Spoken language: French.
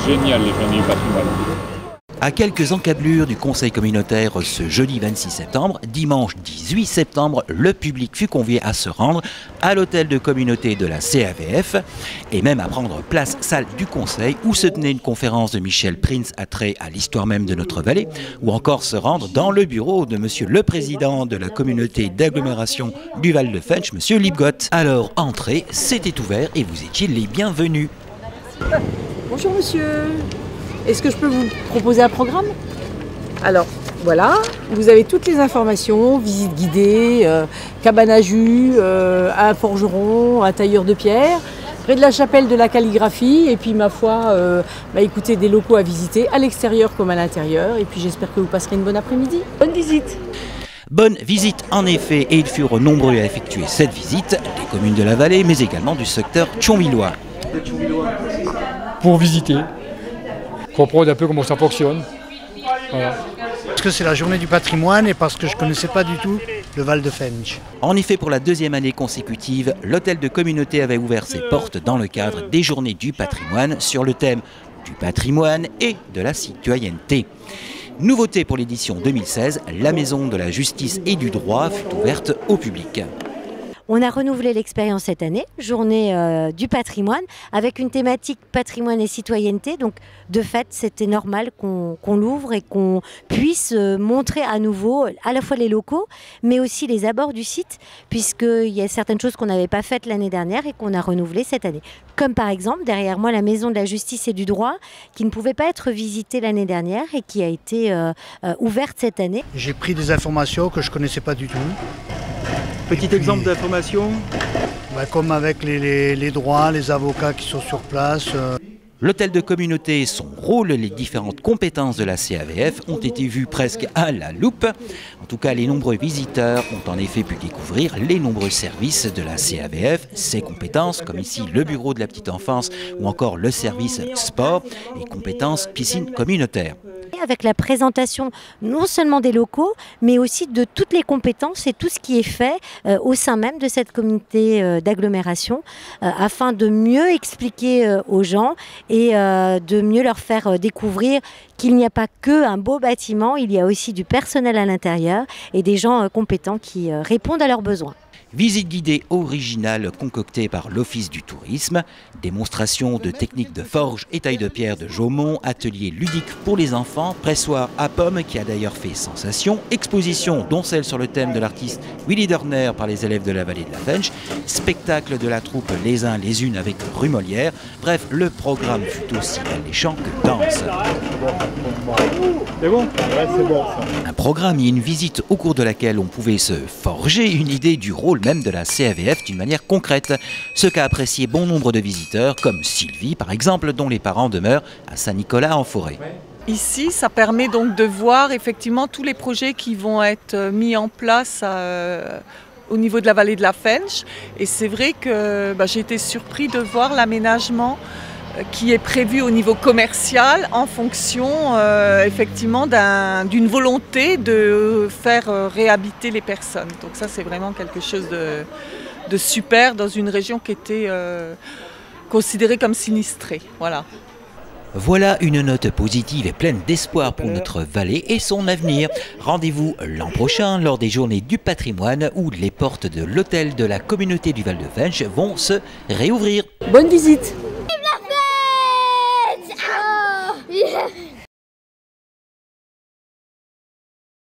génial les journées du patrimoine. À quelques encablures du conseil communautaire ce jeudi 26 septembre, dimanche 18 septembre, le public fut convié à se rendre à l'hôtel de communauté de la CAVF et même à prendre place salle du conseil où se tenait une conférence de Michel Prince attrait à l'histoire même de notre vallée, ou encore se rendre dans le bureau de monsieur le président de la communauté d'agglomération du Val de Fensch, monsieur Lipgott. Alors, entrez, c'était ouvert et vous étiez les bienvenus. Bonjour monsieur. Est-ce que je peux vous proposer un programme? Alors, voilà, vous avez toutes les informations, visite guidée, cabane à jus, un forgeron, un tailleur de pierre, près de la chapelle de la calligraphie, et puis ma foi, écoutez, des locaux à visiter, à l'extérieur comme à l'intérieur, et puis j'espère que vous passerez une bonne après-midi. Bonne visite! Bonne visite en effet, et ils furent nombreux à effectuer cette visite, des communes de la vallée, mais également du secteur tchonvillois. Pour visiter, comprendre un peu comment ça fonctionne. Voilà. Parce que c'est la journée du patrimoine et parce que je ne connaissais pas du tout le Val de Fensch. En effet, pour la deuxième année consécutive, l'hôtel de communauté avait ouvert ses portes dans le cadre des journées du patrimoine sur le thème du patrimoine et de la citoyenneté. Nouveauté pour l'édition 2016, la maison de la justice et du droit fut ouverte au public. On a renouvelé l'expérience cette année, journée du patrimoine, avec une thématique patrimoine et citoyenneté. Donc de fait, c'était normal qu'on l'ouvre et qu'on puisse montrer à nouveau à la fois les locaux, mais aussi les abords du site, puisqu'il y a certaines choses qu'on n'avait pas faites l'année dernière et qu'on a renouvelées cette année. Comme par exemple, derrière moi, la maison de la justice et du droit, qui ne pouvait pas être visitée l'année dernière et qui a été ouverte cette année. J'ai pris des informations que je ne connaissais pas du tout. Petit exemple d'information. Comme avec les droits, les avocats qui sont sur place. L'hôtel de communauté, son rôle, les différentes compétences de la CAVF ont été vues presque à la loupe. En tout cas, les nombreux visiteurs ont en effet pu découvrir les nombreux services de la CAVF, ses compétences, comme ici le bureau de la petite enfance ou encore le service sport et compétences piscine communautaire. Avec la présentation non seulement des locaux, mais aussi de toutes les compétences et tout ce qui est fait au sein même de cette communauté d'agglomération, afin de mieux expliquer aux gens et de mieux leur faire découvrir qu'il n'y a pas qu'un beau bâtiment, il y a aussi du personnel à l'intérieur et des gens compétents qui répondent à leurs besoins. Visite guidée originale concoctée par l'Office du tourisme, démonstration de techniques de forge et taille de pierre de Jaumont, atelier ludique pour les enfants, pressoir à pommes qui a d'ailleurs fait sensation, exposition dont celle sur le thème de l'artiste Willy Dorner par les élèves de la vallée de la Fensch, spectacle de la troupe Les uns les unes avec rue Molière, bref, le programme fut aussi alléchant que dense. C'est bon? Ouais, c'est bon ça. Un programme et une visite au cours de laquelle on pouvait se forger une idée du rôle même de la CAVF d'une manière concrète, ce qu'a apprécié bon nombre de visiteurs, comme Sylvie par exemple, dont les parents demeurent à Saint-Nicolas-en-Forêt. Ici, ça permet donc de voir effectivement tous les projets qui vont être mis en place au niveau de la vallée de la Fensch. Et c'est vrai que j'ai été surpris de voir l'aménagement qui est prévu au niveau commercial en fonction effectivement d'une volonté de faire réhabiter les personnes. Donc ça c'est vraiment quelque chose de super dans une région qui était considérée comme sinistrée. Voilà. Voilà une note positive et pleine d'espoir pour notre vallée et son avenir. Rendez-vous l'an prochain lors des journées du patrimoine où les portes de l'hôtel de la communauté du Val de Fensch vont se réouvrir. Bonne visite!